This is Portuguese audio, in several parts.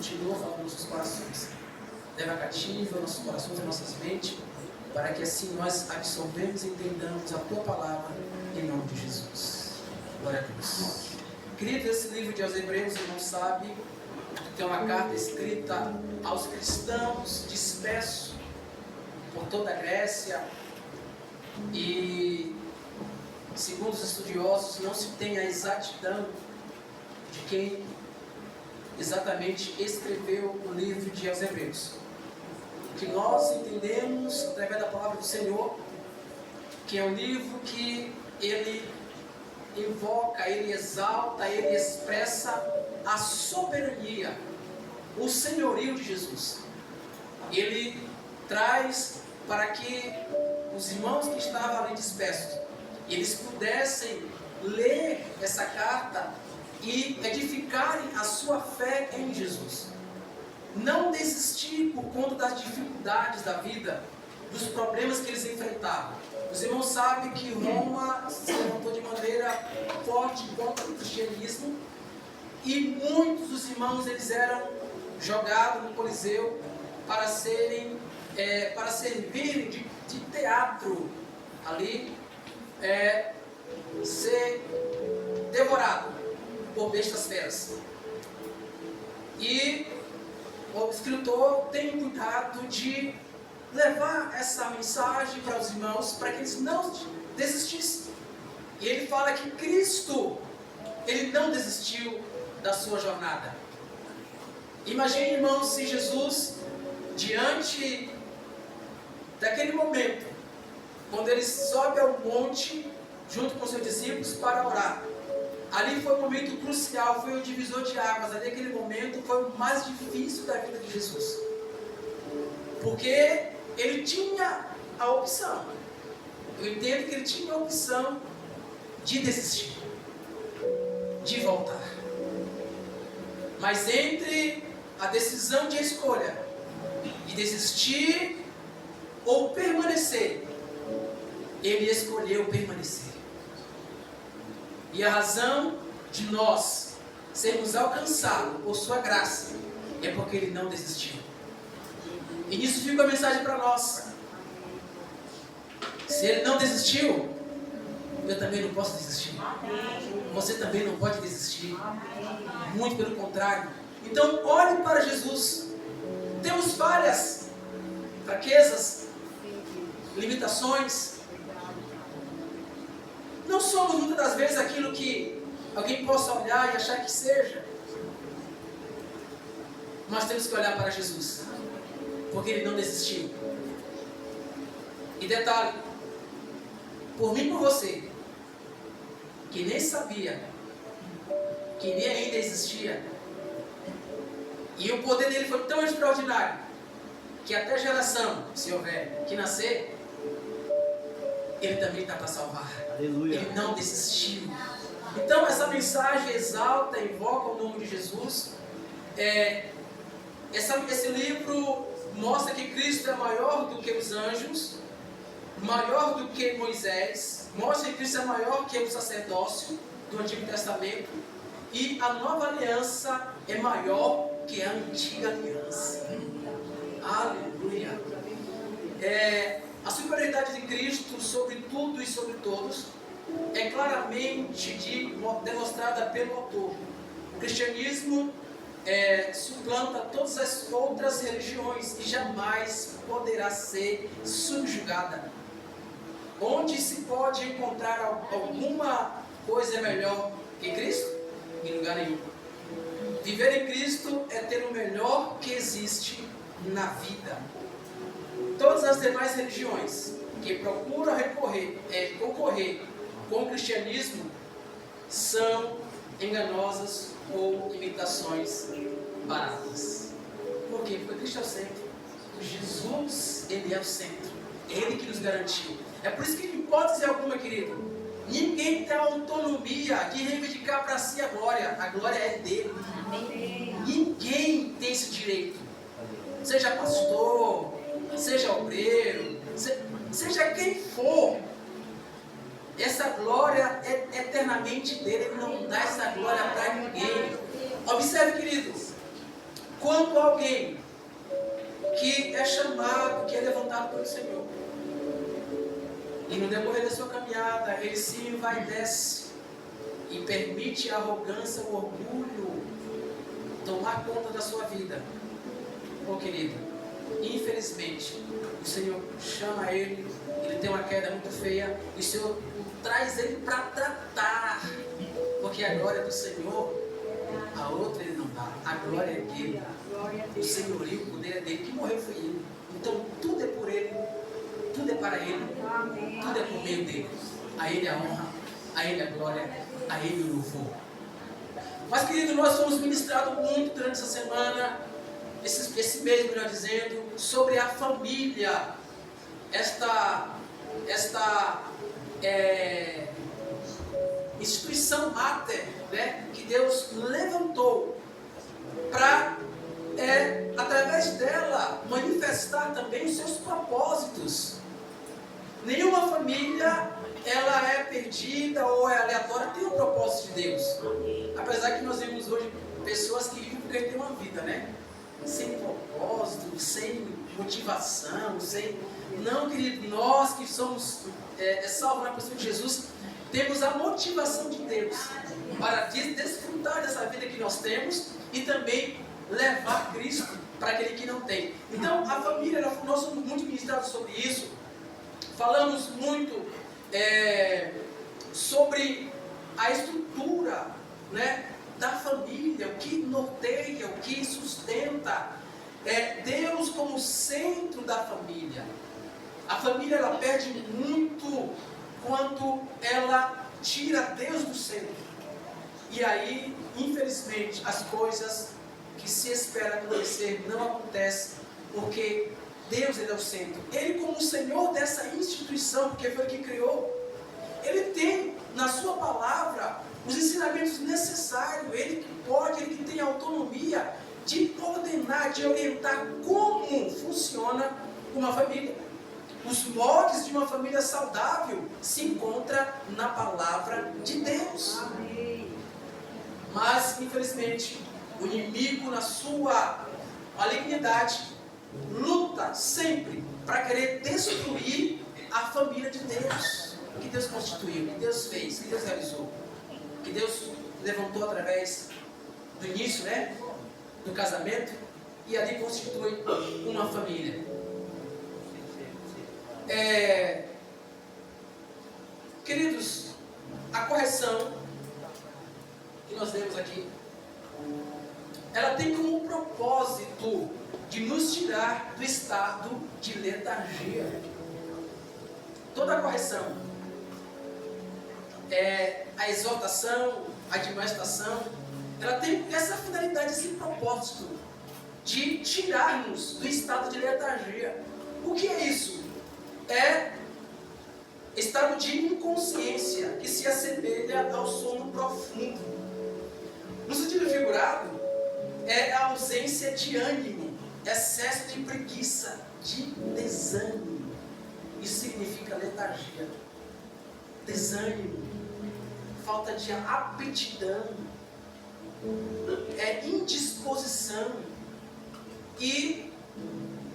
continua falando nos nossos corações. Leva cativo nossos corações e nossas mentes, para que assim nós absorvemos e entendamos a Tua palavra em nome de Jesus. Glória a Deus. Querido, esse livro de aos Hebreus, você não sabe, tem uma carta escrita aos cristãos dispersos por toda a Grécia, e segundo os estudiosos não se tem a exatidão de quem exatamente escreveu o livro de aos Hebreus. O que nós entendemos através da palavra do Senhor, que é um livro que ele invoca, ele exalta, ele expressa a soberania, o senhorio de Jesus. Ele traz para que os irmãos que estavam ali dispersos, eles pudessem ler essa carta e edificarem a sua fé em Jesus. Não desistir por conta das dificuldades da vida, dos problemas que eles enfrentavam. Os irmãos sabem que Roma se levantou de maneira forte contra o cristianismo, e muitos dos irmãos eles eram jogados no Coliseu para servirem de teatro ali, ser devorado por bestas feras. E o escritor tem cuidado de levar essa mensagem para os irmãos, para que eles não desistissem. E ele fala que Cristo, ele não desistiu da sua jornada. Imagine, irmãos, se Jesus, diante daquele momento, quando ele sobe ao monte, junto com seus discípulos, para orar. Ali foi um momento crucial, foi o divisor de águas. Ali, aquele momento, foi o mais difícil da vida de Jesus. Porque ele tinha a opção. Eu entendo que ele tinha a opção de desistir, de voltar. Mas entre a decisão de escolha, de desistir ou permanecer, ele escolheu permanecer. E a razão de nós sermos alcançados por sua graça é porque ele não desistiu. E nisso fica a mensagem para nós. Se ele não desistiu, eu também não posso desistir. Você também não pode desistir. Muito pelo contrário. Então olhe para Jesus. Temos várias fraquezas, limitações. Não somos muitas das vezes aquilo que alguém possa olhar e achar que seja. Mas temos que olhar para Jesus, porque ele não desistiu. E detalhe, por mim e por você, que nem sabia, que nem ainda existia, e o poder dele foi tão extraordinário, que até a geração, se houver, que nascer, ele também está para salvar. Aleluia. Ele não desistiu. Então essa mensagem exalta, invoca o nome de Jesus. Esse livro mostra que Cristo é maior do que os anjos, maior do que Moisés, mostra que Cristo é maior que o sacerdócio do Antigo Testamento, e a nova aliança é maior que a antiga aliança. Aleluia. A superioridade de Cristo sobre tudo e sobre todos é claramente demonstrada pelo autor. O cristianismo suplanta todas as outras religiões e jamais poderá ser subjugada. Onde se pode encontrar alguma coisa melhor que Cristo? Em lugar nenhum. Viver em Cristo é ter o melhor que existe na vida. Todas as demais religiões que procuram concorrer com o cristianismo são enganosas ou imitações baratas. Por quê? Porque Cristo é o centro. Jesus, ele é o centro. Ele que nos garantiu. É por isso que, em hipótese alguma, querido, ninguém tem a autonomia de reivindicar para si a glória. A glória é dele. Amém. Ninguém tem esse direito. Seja pastor, seja obreiro, seja quem for. Essa glória é eternamente dele. Ele não dá essa glória para ninguém. Observe, queridos, quando alguém que é chamado, que é levantado pelo Senhor, e no decorrer da sua caminhada, ele se envaidece e permite a arrogância, o orgulho tomar conta da sua vida. Oh, querido, infelizmente, o Senhor chama ele, ele tem uma queda muito feia, e o Senhor traz ele para tratar, porque a glória do Senhor, a outra ele não dá, a glória é dele, o senhorio, o poder é dele, que morreu foi ele. Então tudo é por ele, tudo é para ele, tudo é por meio dele. A ele a honra, a ele a glória, a ele o louvor. Mas, querido, nós fomos ministrados muito durante essa semana, esse mês, melhor dizendo, sobre a família. Esta instituição máter, né, que Deus levantou para, através dela, manifestar também os seus propósitos. Nenhuma família ela é perdida ou é aleatória, tem um propósito de Deus. Apesar que nós vemos hoje pessoas que vivem porque têm uma vida, né? Sem propósito, sem motivação, sem... Não, querido, nós que somos salvos na pessoa de Jesus, temos a motivação de Deus para desfrutar dessa vida que nós temos e também levar Cristo para aquele que não tem. Então, a família, nós somos muito ministrados sobre isso. Falamos muito sobre a estrutura, né, da família, o que norteia, o que sustenta. Deus como centro da família. A família ela perde muito quando ela tira Deus do centro. E aí, infelizmente, as coisas que se espera acontecer não acontecem, porque Deus ele é o centro. Ele como o Senhor dessa instituição, porque foi Ele que criou, Ele tem na sua palavra os ensinamentos necessários. Ele que pode, Ele que tem autonomia de coordenar, de orientar como funciona uma família. Os moldes de uma família saudável se encontram na palavra de Deus. Amém. Mas, infelizmente, o inimigo, na sua malignidade, luta sempre para querer destruir a família de Deus. Que Deus constituiu, que Deus fez, que Deus realizou. Que Deus levantou através do início, né, do casamento, e ali constitui uma família. Queridos, a correção que nós temos aqui, ela tem como propósito de nos tirar do estado de letargia. Toda a correção, a exortação, a admoestação, ela tem essa finalidade, esse propósito de tirar-nos do estado de letargia. O que é isso? É estado de inconsciência que se assemelha ao sono profundo. No sentido figurado, é a ausência de ânimo, excesso de preguiça, de desânimo. Isso significa letargia, desânimo, falta de aptidão, indisposição. E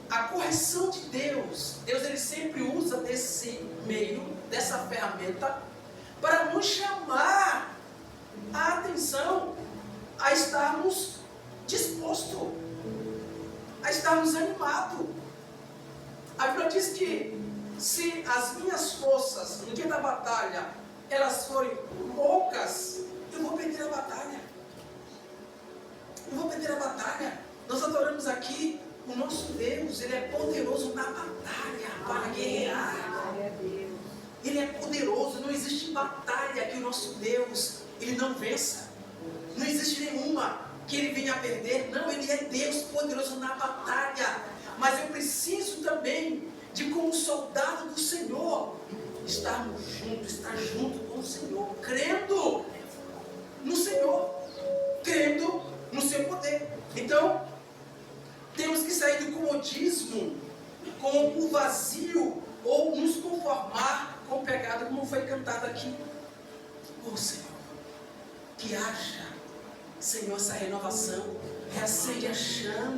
a correção de Deus ele sempre usa desse meio, dessa ferramenta, para nos chamar a atenção a estarmos dispostos, a estarmos animados. A Bíblia diz que se as minhas forças no dia da batalha elas forem poucas, eu vou perder a batalha. Eu vou perder a batalha. Nós adoramos aqui o nosso Deus, Ele é poderoso na batalha para guerrear. Ele é poderoso, não existe batalha que o nosso Deus, Ele não vença. Não existe nenhuma que Ele venha a perder. Não, Ele é Deus poderoso na batalha. Mas eu preciso também de, como soldado do Senhor, estarmos juntos, estar junto com o Senhor, crendo no Senhor, crendo no seu poder. Então, temos que sair do comodismo, com o vazio, ou nos conformar com o pecado, como foi cantado aqui. Oh Senhor, que haja, Senhor, essa renovação, reacende a chama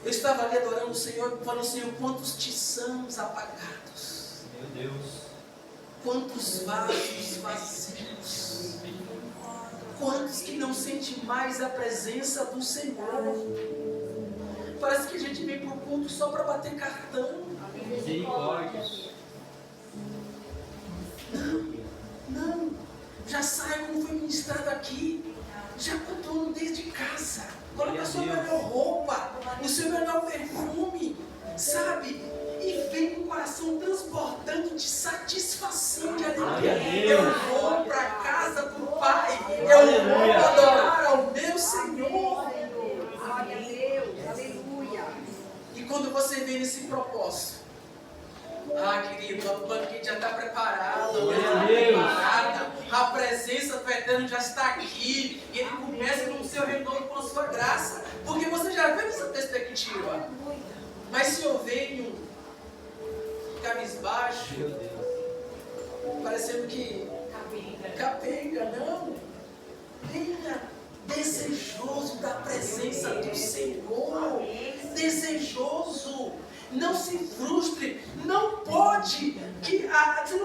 Eu estava ali adorando o Senhor, falando, Senhor, quantos tiçãos apagados. Meu Deus. Quantos vasos vazios. Quantos que não sentem mais a presença do Senhor. Parece que a gente vem para o culto só para bater cartão. Misericórdia. Não. Já sai como foi ministrado aqui. Já controlo desde casa. Coloca a sua melhor roupa, o seu melhor perfume, sabe? E vem com o coração transbordando de satisfação, de alegria. Eu vou para a casa do Pai. Eu vou adorar ao meu Senhor. Glória a Deus, aleluia. E quando você vem nesse propósito, querido, o banquete já está preparado, a presença do Eterno já está aqui, e Ele começa no seu renovo com a sua graça, porque você já vê essa perspectiva. Mas se eu venho cabisbaixo, parecendo que capenga, não, venha desejoso da presença do Senhor, desejoso. Não se frustre, você não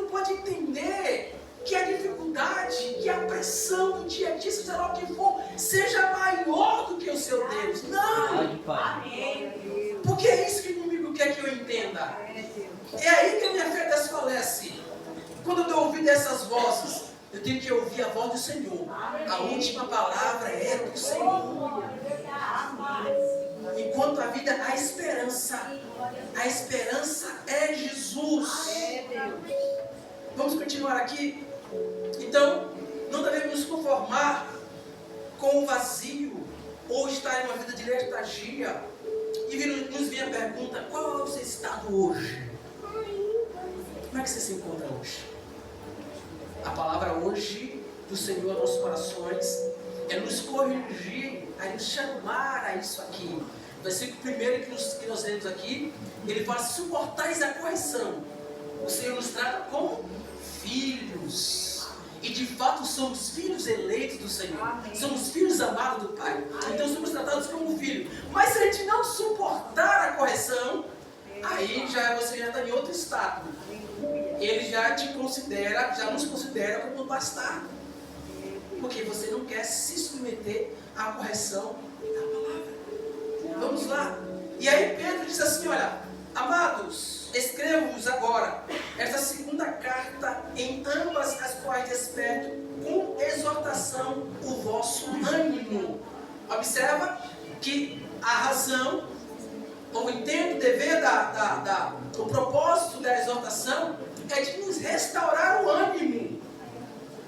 pode entender que a dificuldade, que a pressão do dia a dia, seja lá o que for, seja maior do que o seu Deus. Não! Porque é isso que o inimigo quer que eu entenda. É aí que a minha fé desfalece. Quando eu ouvi dessas vozes, eu tenho que ouvir a voz do Senhor. A última palavra é do Senhor. Enquanto a vida, a esperança é Jesus. Vamos continuar aqui. Então, não devemos nos conformar com o vazio ou estar em uma vida de letargia. E nos vem a pergunta: qual é o seu estado hoje? Como é que você se encontra hoje? A palavra hoje do Senhor aos nossos corações é nos corrigir, a nos chamar a isso aqui. O versículo primeiro que nós lemos aqui, ele fala: suportais a correção. O Senhor nos trata como filhos. E de fato somos filhos eleitos do Senhor. Amém. Somos filhos amados do Pai. Então somos tratados como filhos. Mas se a gente não suportar a correção, aí você já está em outro estado. Ele já te considera, já nos considera como um bastardo. Porque você não quer se submeter à correção da palavra. Vamos lá. E aí Pedro diz assim: olha, amados, escrevo-vos agora esta segunda carta, em ambas as quais desperto com exortação o vosso ânimo. Observa que a razão, o intento, o dever, o propósito da exortação é de nos restaurar o ânimo,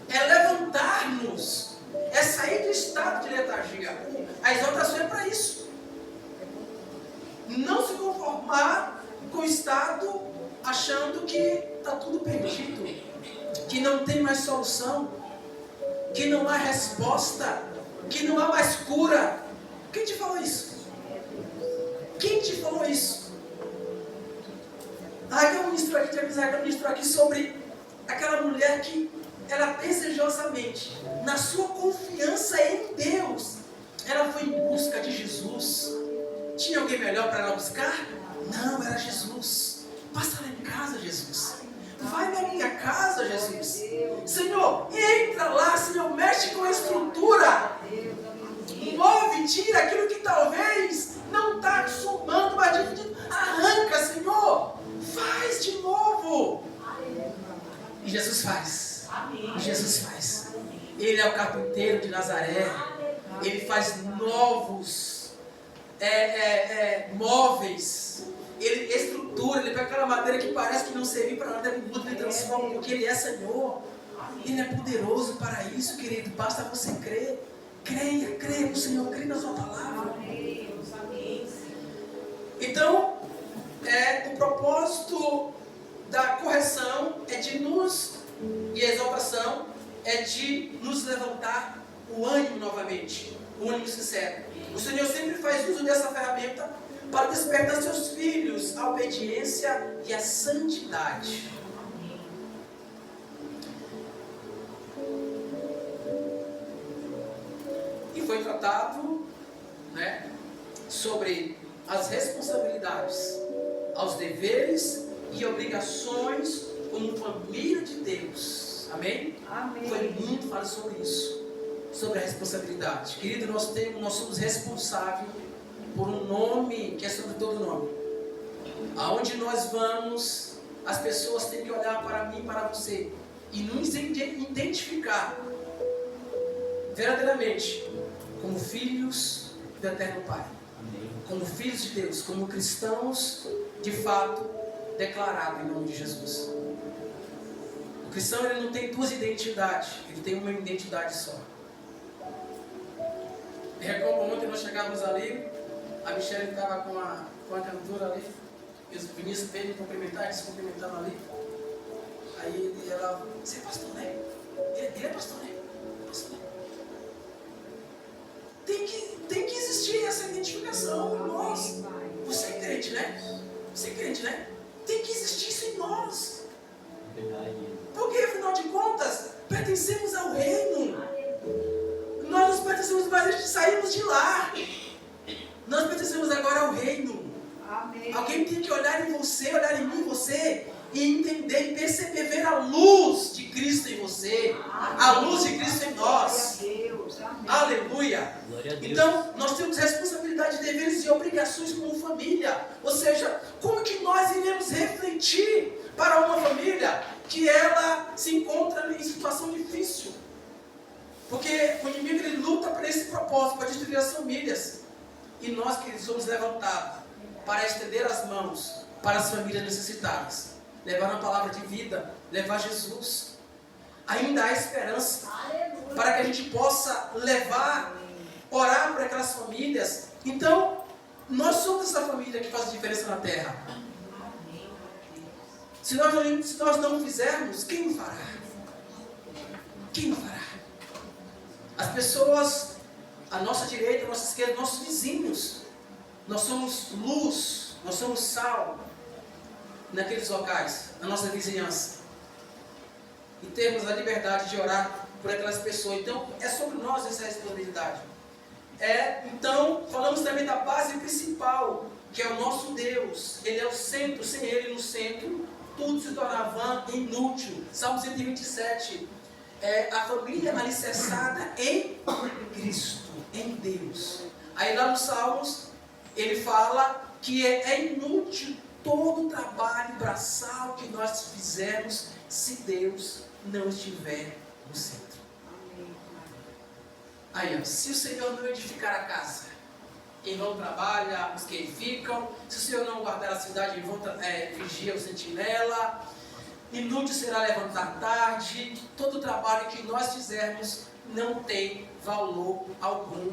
é levantar-nos, é sair do estado de letargia. A exortação é para isso. Não se conformar com o estado achando que está tudo perdido, que não tem mais solução, que não há resposta, que não há mais cura. Quem te falou isso? Quem te falou isso? Eu ministro aqui sobre aquela mulher que ela desejosamente, na sua confiança em Deus, ela foi em busca de Jesus. Tinha alguém melhor para ela buscar? Não, era Jesus. Passa lá em casa, Jesus. Vai na minha casa, Jesus. Senhor, entra lá, Senhor, mexe com a estrutura. Move, tira aquilo que talvez não está somando, mas dividindo. Arranca, Senhor. Faz de novo. E Jesus faz. E Jesus faz. Ele é o carpinteiro de Nazaré. Ele faz novos móveis. Ele estrutura, ele pega aquela madeira que parece que não serviu para nada, ele muda, ele transforma, porque Ele é Senhor. Ele é poderoso para isso, querido. Basta você crer. Creia no Senhor, creia na sua palavra. Então, o propósito da correção é de e a exaltação é de nos levantar o ânimo novamente, o ânimo sincero. O Senhor sempre faz uso dessa ferramenta para despertar seus filhos à obediência e à santidade. E foi tratado, sobre as responsabilidades, aos deveres e obrigações como família de Deus. Amém? Amém. Foi muito falado sobre isso, sobre a responsabilidade. Querido, nós somos responsáveis por um nome que é sobre todo nome. Aonde nós vamos, as pessoas têm que olhar para mim e para você e nos identificar verdadeiramente como filhos do Eterno Pai, como filhos de Deus, como cristãos de fato declarados em nome de Jesus. O cristão, ele não tem duas identidades, ele tem uma identidade só. Me recordo ontem nós chegávamos ali, a Michelle estava com a cantora ali, e os Vinícius veio me cumprimentar, eles se cumprimentaram ali. Aí ela, você é pastor, né? Ele é pastor, né? Pastor, né? Tem que existir essa identificação em nós. Você é crente, né? Você é crente, né? Tem que existir isso em nós. Porque, afinal de contas, pertencemos ao reino. Nós nos pertencemos, mas a gente saímos de lá. Nós pertencemos agora ao reino. Amém. Alguém tem que olhar em você, olhar em mim, você, e entender, e perceber, ver a luz de Cristo em você, a luz de Cristo em nós. Aleluia. Então, nós temos responsabilidade, deveres e obrigações como família. Ou seja, como que nós iremos refletir para uma família que ela se encontra em situação difícil? Porque o inimigo, ele luta para esse propósito, para destruir as famílias. E nós, queridos, somos levantados para estender as mãos para as famílias necessitadas, levar uma palavra de vida, levar Jesus. Ainda há esperança para que a gente possa levar, orar por aquelas famílias. Então, nós somos essa família que faz a diferença na terra. Se nós não fizermos, quem fará? Quem fará? As pessoas à nossa direita, à nossa esquerda, nossos vizinhos. Nós somos luz, nós somos sal naqueles locais, na nossa vizinhança. E temos a liberdade de orar por aquelas pessoas. Então, é sobre nós essa responsabilidade. Então, falamos também da base principal, que é o nosso Deus. Ele é o centro, sem Ele no centro, tudo se tornava inútil. Salmo 127. A família alicerçada em Cristo, em Deus. Aí lá nos Salmos, ele fala que é inútil todo o trabalho braçal que nós fizermos se Deus não estiver no centro. Aí, se o Senhor não edificar a casa, em vão trabalha os que edificam. Se o Senhor não guardar a cidade, em vão vigia o sentinela. Inútil será levantar tarde. Todo o trabalho que nós fizermos não tem valor algum,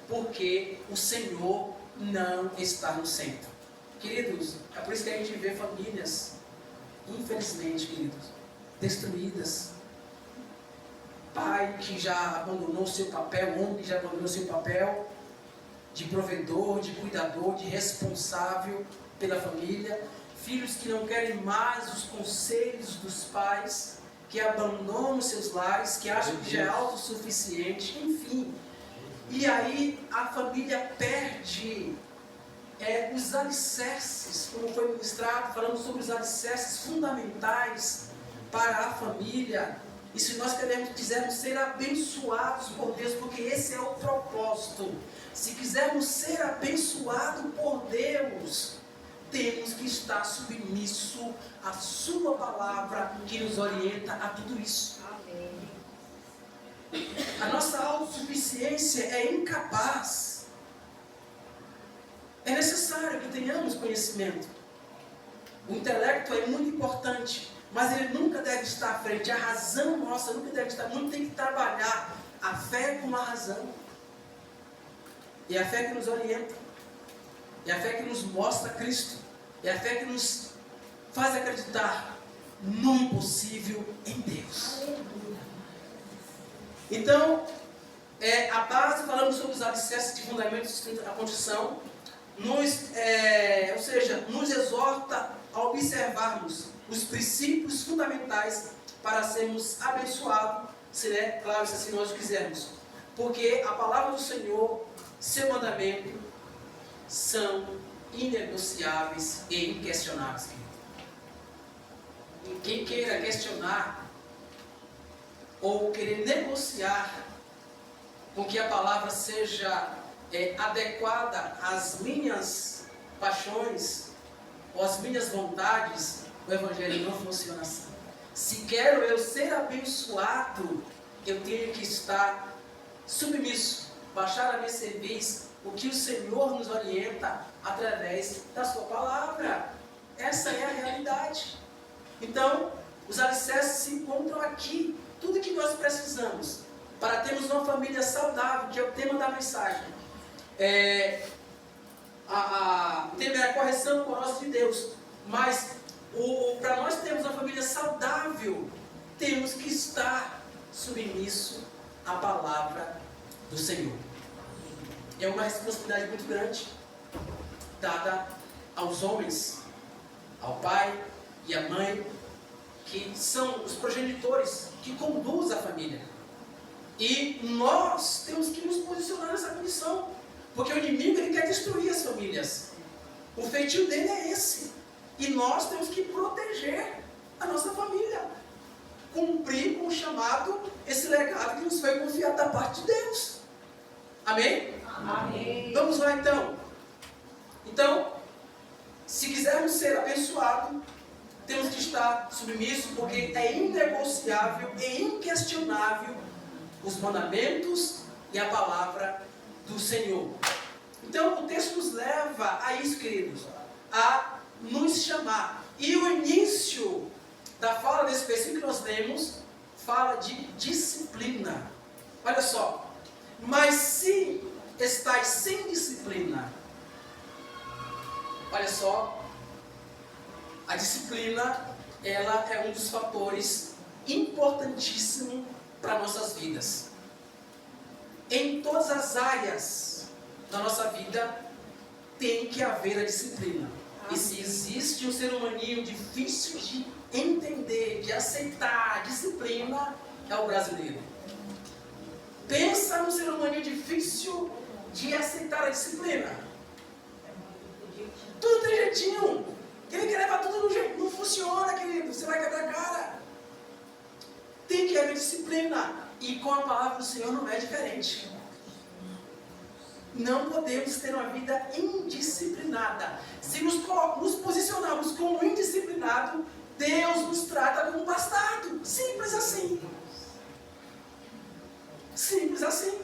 porque o Senhor não está no centro. Queridos, é por isso que a gente vê famílias, infelizmente, queridos, destruídas. Pai que já abandonou o seu papel, homem que já abandonou o seu papel de provedor, de cuidador, de responsável pela família. Filhos que não querem mais os conselhos dos pais, que abandonam seus lares, que acham que já é autossuficiente, enfim. E aí a família perde os alicerces, como foi ministrado, falando sobre os alicerces fundamentais para a família. E se nós quisermos ser abençoados por Deus, porque esse é o propósito. Se quisermos ser abençoados por Deus, temos que estar submisso à sua palavra, que nos orienta a tudo isso. Amém. A nossa autossuficiência é incapaz. É necessário que tenhamos conhecimento. O intelecto é muito importante, mas ele nunca deve estar à frente. A razão nossa nunca deve estar. Muito tem que trabalhar a fé com a razão. E a fé que nos orienta. É a fé que nos mostra Cristo. É a fé que nos faz acreditar no impossível em Deus. Então, a base, falamos sobre os alicerces de fundamentos da condição, ou seja, nos exorta a observarmos os princípios fundamentais para sermos abençoados, claro, se assim nós quisermos. Porque a palavra do Senhor, seu mandamento, são inegociáveis e inquestionáveis. E quem queira questionar ou querer negociar com que a palavra seja adequada às minhas paixões ou às minhas vontades, o Evangelho não funciona assim. Se quero eu ser abençoado, eu tenho que estar submisso, baixar a minha cerviz, o que o Senhor nos orienta através da sua palavra. Essa é a realidade. Então, os alicerces se encontram aqui. Tudo que nós precisamos para termos uma família saudável, que é o tema da mensagem. O tema é a correção amorosa de Deus. Mas, para nós termos uma família saudável, temos que estar submisso à palavra do Senhor. É uma responsabilidade muito grande dada aos homens, ao pai e à mãe, que são os progenitores que conduzem a família. E nós temos que nos posicionar nessa condição, porque o inimigo ele quer destruir as famílias. O feitio dele é esse. E nós temos que proteger a nossa família, cumprir com o chamado, esse legado que nos foi confiado da parte de Deus. Amém? Amém. Vamos lá então. Então, se quisermos ser abençoados, temos que estar submissos, porque é inegociável e inquestionável os mandamentos e a palavra do Senhor. Então, o texto nos leva a isso, queridos, a nos chamar. E o início da fala desse versículo que nós lemos fala de disciplina. Olha só. Mas se estáis sem disciplina, olha só, a disciplina, ela é um dos fatores importantíssimos para nossas vidas. Em todas as áreas da nossa vida tem que haver a disciplina. E se existe um ser humaninho difícil de entender, de aceitar a disciplina, é o brasileiro. Pensa no ser humaninho difícil de aceitar a disciplina. Tudo tem jeitinho. Ele quer levar tudo no jeito. Não funciona, querido. Você vai quebrar a cara. Tem que haver disciplina. E com a palavra do Senhor não é diferente. Não podemos ter uma vida indisciplinada. Se nos posicionarmos como indisciplinado, Deus nos trata como bastardo. Simples assim. Simples assim.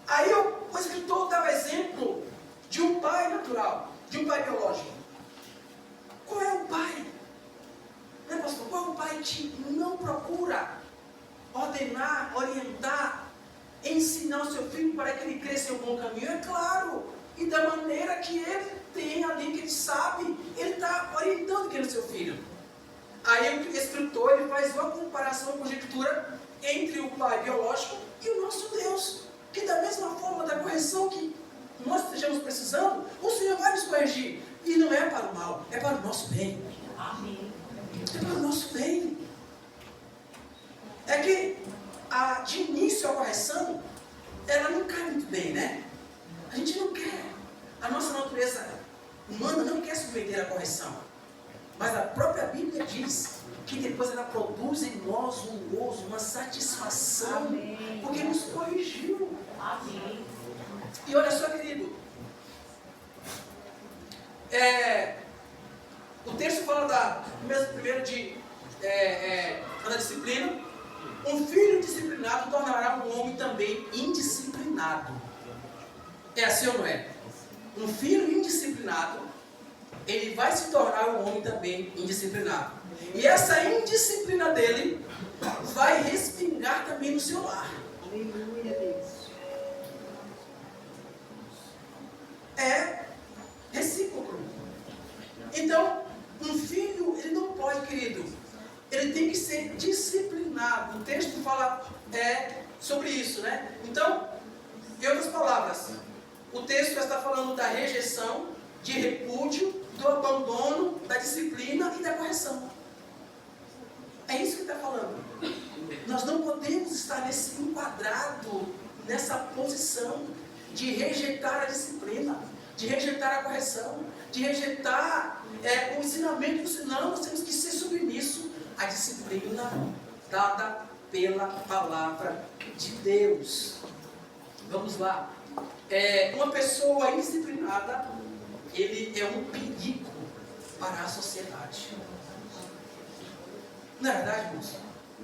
Aí o escritor dava exemplo de um pai natural, de um pai biológico. Qual é o pai? Né, pastor? Qual é o pai que não procura ordenar, orientar, ensinar o seu filho para que ele cresça em um bom caminho? É claro. E da maneira que ele tem ali, que ele sabe, ele está orientando aquele seu filho. Aí o escritor ele faz uma comparação, uma conjectura entre o pai biológico e o nosso Deus. Que da mesma forma da correção que nós estejamos precisando, o Senhor vai nos corrigir. E não é para o mal, é para o nosso bem. Amém. É para o nosso bem. É que de início a correção, ela não cai muito bem, né? A gente não quer. A nossa natureza humana não quer submeter a correção. Mas a própria Bíblia diz que depois ela produz em nós um gozo, uma satisfação. Amém. Porque nos corrigiu. Amém. E olha só, querido. O texto fala primeiro da disciplina. Um filho disciplinado tornará um homem também indisciplinado. É assim ou não é? Um filho indisciplinado, ele vai se tornar um homem também indisciplinado. E essa indisciplina dele vai respingar também no seu lar. Aleluia, Deus. É recíproco. Então, um filho, ele não pode, querido, ele tem que ser disciplinado. O texto fala sobre isso, né? Então, em outras palavras, o texto está falando da rejeição, de repúdio, do abandono, da disciplina e da correção. É isso que está falando. Nós não podemos estar nesse enquadrado, nessa posição de rejeitar a disciplina, de rejeitar a correção, de rejeitar o ensinamento do Senhor. Não, nós temos que ser submissos à disciplina dada pela palavra de Deus. Vamos lá. Uma pessoa indisciplinada, ele é um perigo para a sociedade. Não é verdade, irmãos?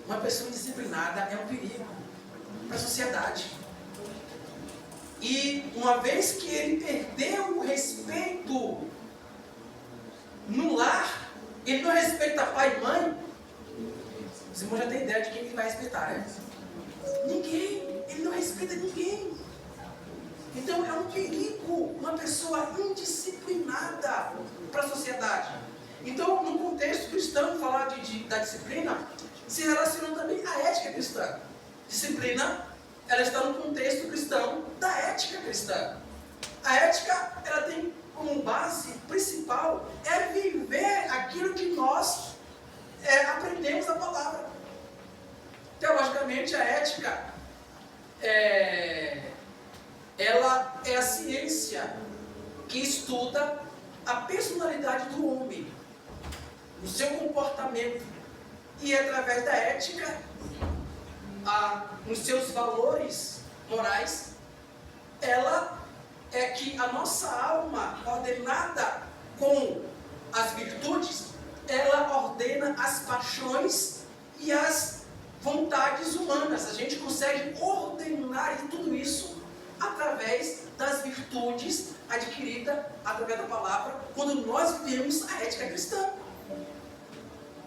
Uma pessoa indisciplinada é um perigo para a sociedade. E uma vez que ele perdeu o respeito no lar, ele não respeita pai e mãe, os irmãos já têm ideia de quem ele vai respeitar, né? Ninguém. Ele não respeita ninguém. Então é um perigo uma pessoa indisciplinada para a sociedade. Então, no contexto cristão, falar da disciplina se relaciona também à ética cristã. Disciplina, ela está no contexto cristão da ética cristã. A ética, ela tem como base principal viver aquilo que nós aprendemos da palavra. Teologicamente, a ética ela é a ciência que estuda a personalidade do homem, o seu comportamento, e através da ética, nos seus valores morais, ela é que a nossa alma, ordenada com as virtudes, ela ordena as paixões e as vontades humanas. A gente consegue ordenar tudo isso através das virtudes adquiridas através da palavra, quando nós vivemos a ética cristã.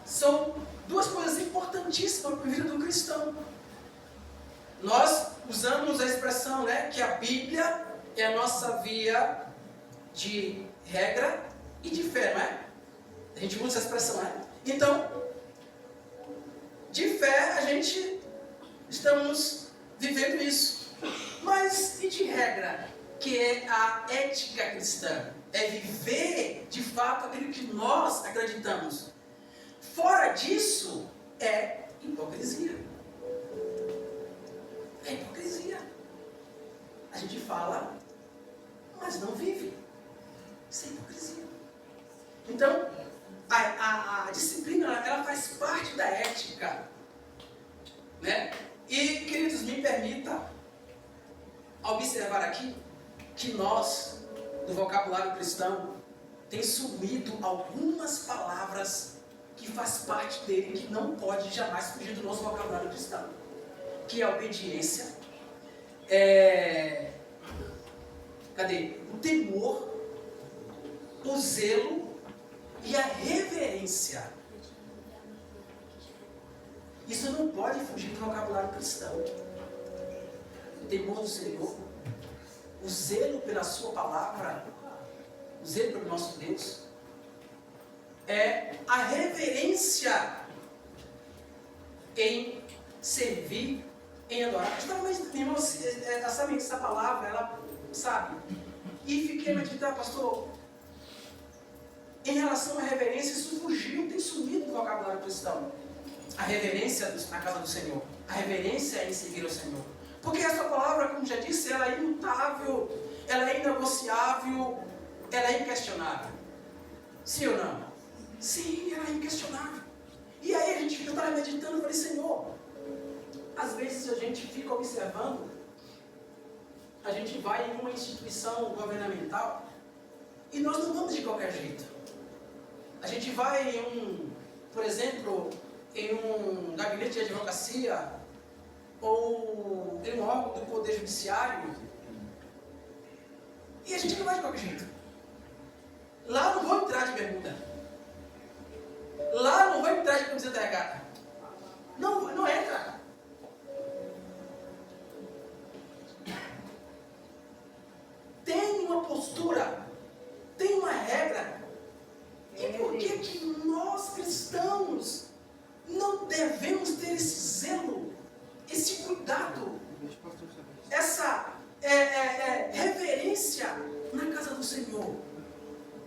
São duas coisas importantíssimas para a vida do cristão. Nós usamos a expressão, que a Bíblia é a nossa via de regra e de fé, não é? A gente usa essa expressão, né? Então, de fé a gente estamos vivendo isso. Mas e de regra, que é a ética cristã? É viver de fato aquilo que nós acreditamos. Fora disso, é hipocrisia. É hipocrisia. A gente fala, mas não vive. Isso é hipocrisia. Então, a disciplina, ela faz parte da ética. Né? E, queridos, me permita observar aqui que nós, do vocabulário cristão, tem sumido algumas palavras que faz parte dele, que não pode jamais fugir do nosso vocabulário cristão, que é a obediência, o temor, o zelo e a reverência. Isso não pode fugir do vocabulário cristão. O temor do Senhor, o zelo pela sua palavra, o zelo pelo nosso Deus, a reverência em servir, em adorar. Irmãos, sabe essa palavra, ela sabe? E fiquei a meditar, pastor, em relação à reverência, isso fugiu, tem sumido do vocabulário cristão. A reverência na casa do Senhor, a reverência em seguir o Senhor. Porque essa palavra, como já disse, ela é imutável, ela é inegociável, ela é inquestionável. Sim ou não? Sim, ela é inquestionável. E aí a gente estava meditando e falei, Senhor, às vezes a gente fica observando, a gente vai em uma instituição governamental e nós não vamos de qualquer jeito. A gente vai por exemplo, em um gabinete de advocacia ou em um órgão do Poder Judiciário e a gente não vai de qualquer jeito. Lá não vou entrar de bermuda. Lá não vou entrar de camiseta regata. Não entra. Tem uma postura, tem uma regra. E por que nós cristãos não devemos ter esse zelo, esse cuidado, essa reverência na casa do Senhor?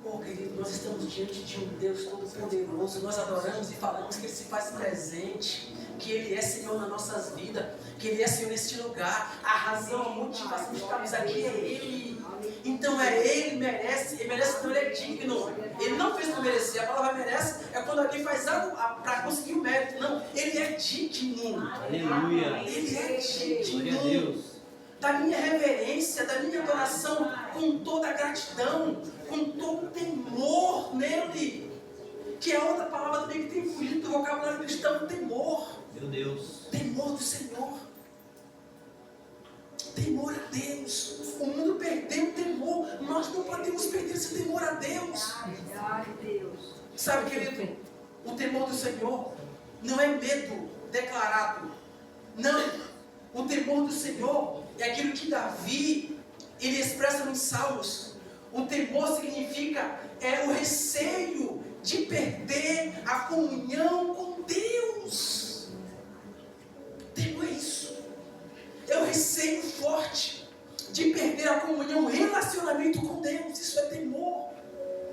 Oh, querido, nós estamos diante de um Deus todo-poderoso. Nós adoramos e falamos que Ele se faz presente, que Ele é Senhor nas nossas vidas, que Ele é Senhor neste lugar. A razão, a motivação de estarmos aqui é Ele. Então Ele merece, então Ele é digno. Ele não fez por merecer. A palavra merece é quando alguém faz algo para conseguir o mérito. Não, Ele é digno. Aleluia. Ele é digno. Glória a Deus. Da minha reverência, da minha adoração, com toda a gratidão, com todo o temor nele. Que é outra palavra também que tem fugido do vocabulário cristão, temor. Meu Deus. Temor do Senhor. Temor a Deus. O mundo perdeu o temor. Nós não podemos perder esse temor a Deus. Sabe, querido, o temor do Senhor não é medo declarado. Não. O temor do Senhor é aquilo que Davi, ele expressa nos Salmos. O temor significa, o receio de perder a comunhão com Deus. Temor é isso. É o receio forte de perder a comunhão, o relacionamento com Deus. Isso é temor.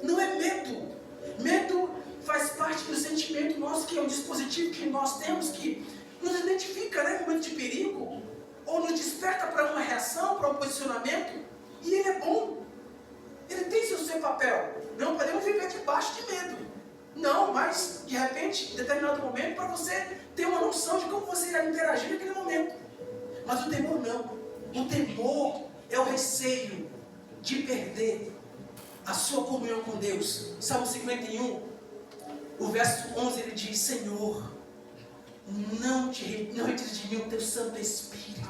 Não é medo. Medo faz parte do sentimento nosso, que é um dispositivo que nós temos, que nos identifica, né, no momento de perigo, ou nos desperta para uma reação, para um posicionamento, e ele é bom. Ele tem seu papel. Não podemos viver debaixo de medo. Não, mas, de repente, em determinado momento, para você ter uma noção de como você irá interagir naquele momento. Mas o temor não. O temor é o receio de perder a sua comunhão com Deus. Salmo 51, o verso 11, ele diz: Senhor, não retires de mim o teu Santo Espírito.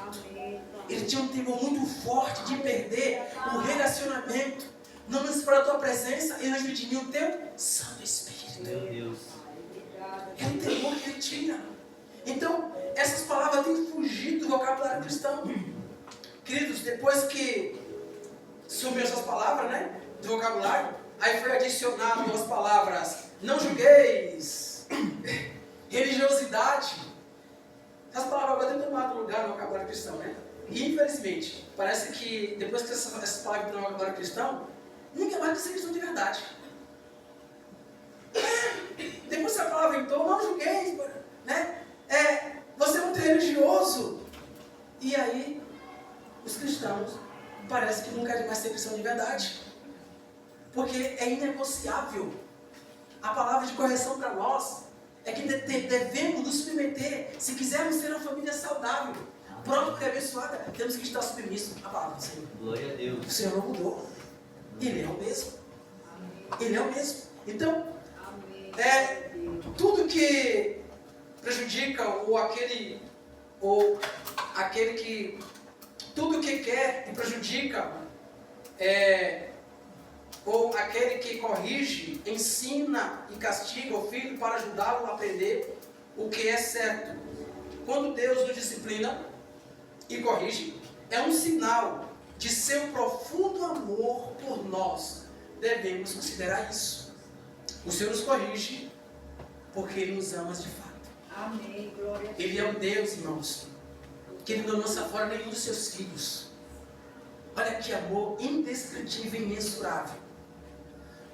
Ele tinha um temor muito forte de perder o relacionamento. Não nos para a tua presença e não retires de mim o teu Santo Espírito. Meu Deus. É o temor que ele tinha. Então, essas palavras têm fugido do vocabulário cristão. Queridos, depois que sumiu essas palavras, né, do vocabulário, aí foi adicionado as palavras: não julgueis, religiosidade. Essas palavras agora têm tomado lugar no vocabulário cristão, né? E infelizmente, parece que depois que essas palavras estão no vocabulário cristão, nunca mais vai ser cristão de verdade. Depois que a palavra entrou, não julgueis, né? Você é muito religioso. E aí, os cristãos parece que não querem mais ser cristão de verdade. Porque é inegociável. A palavra de correção para nós é que devemos nos submeter. Se quisermos ter uma família saudável, própria e abençoada, temos que estar submissos à palavra do Senhor. Glória a Deus. O Senhor não mudou. Ele é o mesmo. Ele é o mesmo. Então, tudo que prejudica tudo que quer e prejudica, ou aquele que corrige, ensina e castiga o filho para ajudá-lo a aprender o que é certo. Quando Deus nos disciplina e corrige, é um sinal de seu profundo amor por nós. Devemos considerar isso. O Senhor nos corrige porque Ele nos ama de fato. Amém. Glória a Deus. Ele é um Deus, irmãos, que Ele não lança fora nenhum dos seus filhos. Olha que amor indescritível e imensurável.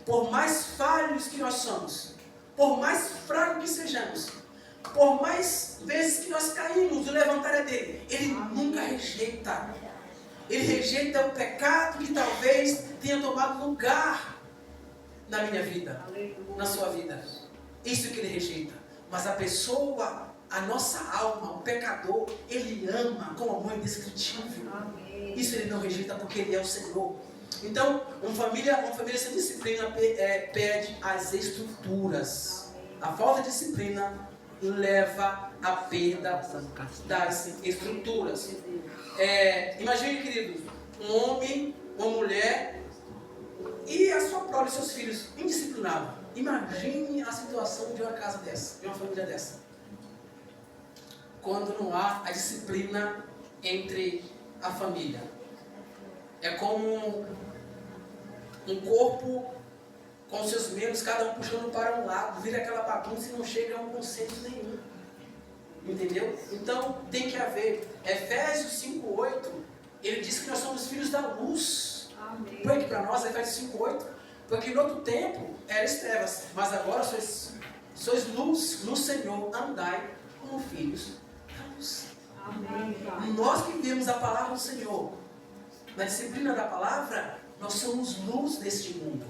Por mais falhos que nós somos, por mais fracos que sejamos, por mais vezes que nós caímos, o levantar é dele. Ele nunca rejeita. Ele rejeita o pecado que talvez tenha tomado lugar na minha vida, na sua vida. Isso que ele rejeita. Mas a pessoa, a nossa alma, o pecador, ele ama com amor indescritível. Isso ele não rejeita porque ele é o Senhor. Então, uma família sem disciplina perde as estruturas. A falta de disciplina leva à perda das estruturas. Imagine, queridos, um homem, uma mulher e a sua prole, seus filhos indisciplinados. Imagine a situação de uma casa dessa, de uma família dessa. Quando não há a disciplina entre a família. É como um corpo com seus membros, cada um puxando para um lado, vira aquela bagunça e não chega a um consenso nenhum. Entendeu? Então tem que haver. Efésios 5:8, ele diz que nós somos filhos da luz. Põe aqui para nós, Efésios 5:8. Porque no outro tempo eras trevas, mas agora sois luz no Senhor, andai como filhos da luz. Amém. Nós que vivemos a palavra do Senhor, na disciplina da palavra, nós somos luz deste mundo.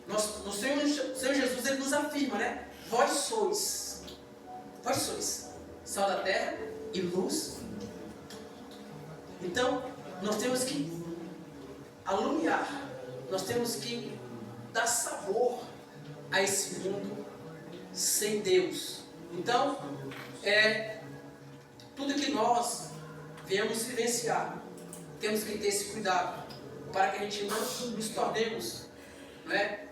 O Senhor Jesus, ele nos afirma, né? Vós sois sal da terra e luz. Então, nós temos que alumiar, nós temos que dar sabor a esse mundo sem Deus. Então, tudo que nós viemos vivenciar, temos que ter esse cuidado, para que a gente não nos tornemos, né,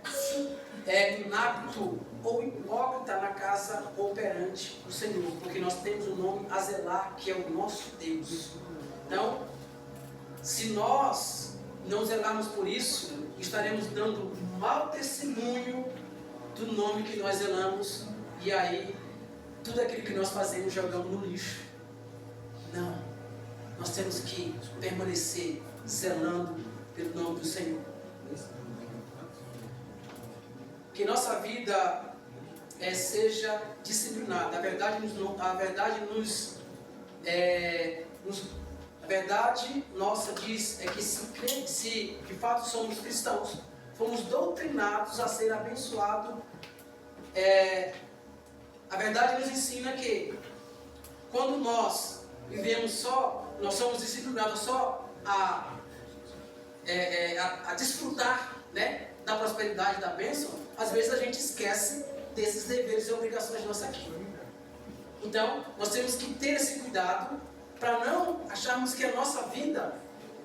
inápito ou hipócrita na casa ou perante o Senhor, porque nós temos um nome a zelar, que é o nosso Deus. Então, se nós não zelarmos por isso, estaremos dando mau testemunho do nome que nós zelamos, e aí tudo aquilo que nós fazemos jogamos no lixo. Não, nós temos que permanecer zelando pelo nome do Senhor. Que nossa vida seja disciplinada. A verdade nossa diz que se de fato somos cristãos, fomos doutrinados a ser abençoados. A verdade nos ensina que quando nós vivemos nós somos disciplinados só a desfrutar, né, da prosperidade, da bênção. Às vezes a gente esquece desses deveres e obrigações nossos aqui. Então, nós temos que ter esse cuidado para não acharmos que a nossa vida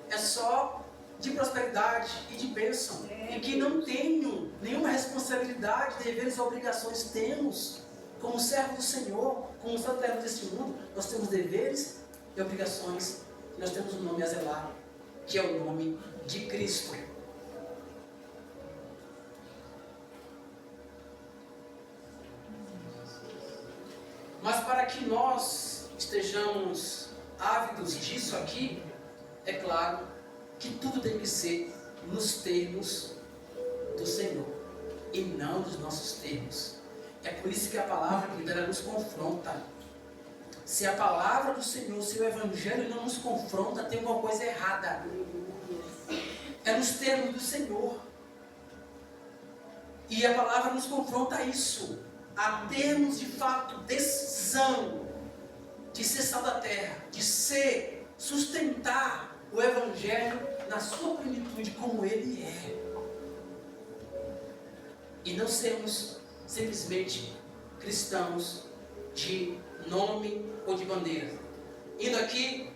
é só de prosperidade e de bênção, e que não tenho nenhuma responsabilidade, deveres e obrigações. Temos, como servo do Senhor, como santo deste mundo, nós temos deveres e obrigações, e nós temos um nome a zelar, que é o nome de Cristo. Mas para que nós estejamos ávidos disso aqui, é claro que tudo tem que ser nos termos do Senhor e não dos nossos termos. É por isso que a palavra ela nos confronta. Se a palavra do Senhor, se o Evangelho não nos confronta, tem alguma coisa errada. É nos termos do Senhor. E a palavra nos confronta a isso, a termos de fato decisão de ser sal da terra, de sustentar o Evangelho na sua plenitude como ele é. E não sermos simplesmente cristãos de nome ou de bandeira. Indo aqui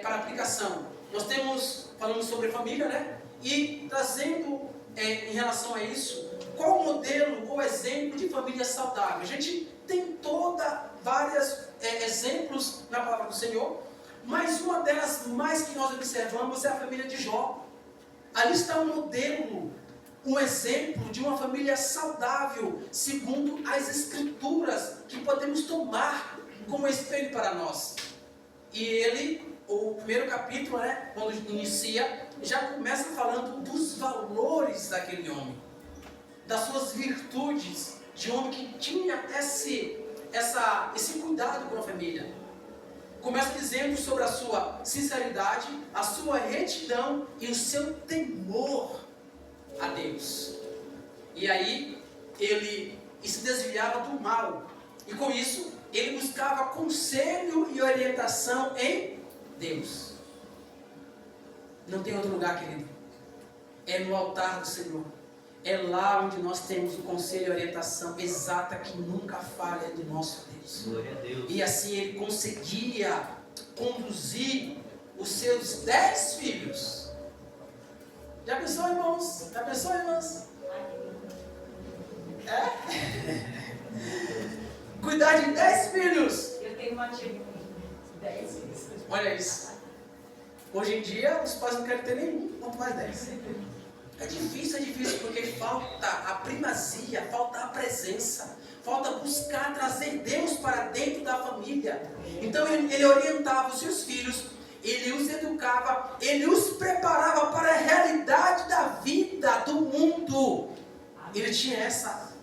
para a aplicação, nós falamos sobre família, né? E trazendo em relação a isso, qual o modelo ou exemplo de família saudável? A gente tem vários exemplos na palavra do Senhor, mas uma delas mais que nós observamos é a família de Jó. Ali está um modelo, um exemplo de uma família saudável, segundo as Escrituras, que podemos tomar como espelho para nós. E o primeiro capítulo, né, quando inicia, já começa falando dos valores daquele homem, das suas virtudes, de um homem que tinha esse cuidado com a família. Começa dizendo sobre a sua sinceridade, a sua retidão e o seu temor a Deus. E aí ele se desviava do mal, e com isso ele buscava conselho e orientação em Deus. Não tem outro lugar, querido. É no altar do Senhor. É lá onde nós temos o conselho e orientação exata que nunca falha do nosso Deus. Glória a Deus. E assim ele conseguia conduzir os seus 10 filhos. Já pensou, irmãos? Já pensou, irmãs? Cuidar de 10 filhos. Eu tenho uma tia com 10 filhos. Olha isso. Hoje em dia, os pais não querem ter nenhum, quanto mais 10. É difícil, porque falta a primazia, falta a presença, falta buscar trazer Deus para dentro da família. Então ele orientava os seus filhos, ele os educava, ele os preparava para a realidade da vida, do mundo. Ele tinha essa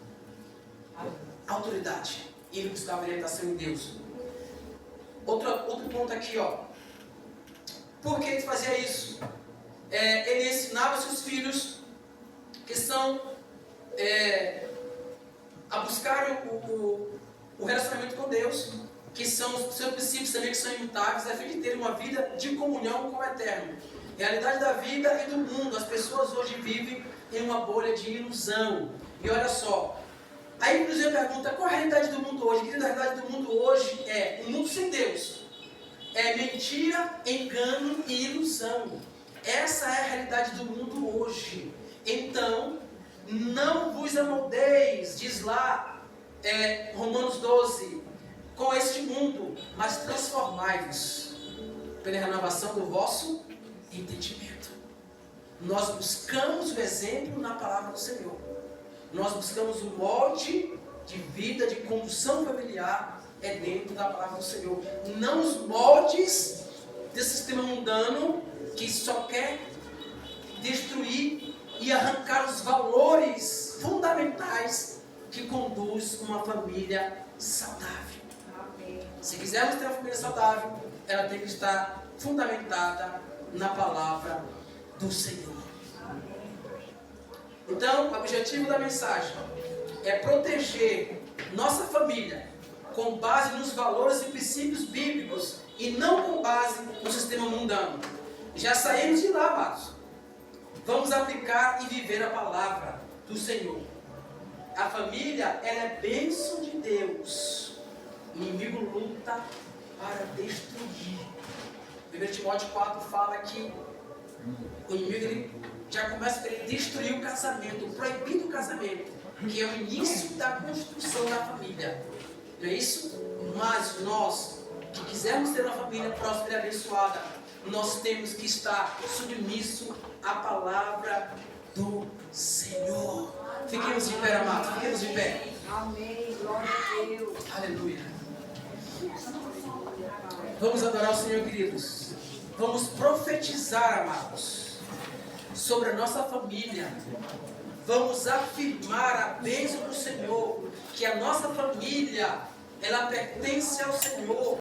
autoridade. E ele buscava orientação em Deus. Outro ponto aqui, ó. Por que ele fazia isso? Ele ensinava seus filhos que são a buscar o relacionamento com Deus, que são os seus princípios também que são imutáveis, a fim de ter uma vida de comunhão com o Eterno. Realidade da vida e do mundo. As pessoas hoje vivem em uma bolha de ilusão. E olha só, aí inclusive pergunta, qual é a realidade do mundo hoje? Querida, a realidade do mundo hoje é um mundo sem Deus. É mentira, engano e ilusão. Essa é a realidade do mundo hoje. Então, não vos amoldeis, diz lá, Romanos 12, com este mundo, mas transformai-vos pela renovação do vosso entendimento. Nós buscamos o exemplo na palavra do Senhor. Nós buscamos o molde de vida, de condução familiar, dentro da palavra do Senhor. Não os moldes desse sistema mundano que só quer destruir e arrancar os valores fundamentais que conduz uma família saudável. Se quisermos ter uma família saudável, ela tem que estar fundamentada na palavra do Senhor. Então, o objetivo da mensagem é proteger nossa família com base nos valores e princípios bíblicos e não com base no sistema mundano. Já saímos de lá, amados. Vamos aplicar e viver a palavra do Senhor. A família, ela é bênção de Deus. O inimigo luta para destruir. 1 Timóteo 4 fala que o inimigo ele já começa a querer destruir o casamento, proibir o casamento, que é o início da construção da família. Não é isso? Mas nós, que quisermos ter uma família próspera e abençoada, nós temos que estar submisso à palavra do Senhor. Fiquemos de pé, amados. Fiquemos de pé. Amém. Glória a Deus. Aleluia. Vamos adorar o Senhor, queridos. Vamos profetizar, amados, sobre a nossa família. Vamos afirmar a bênção do Senhor, que a nossa família, ela pertence ao Senhor.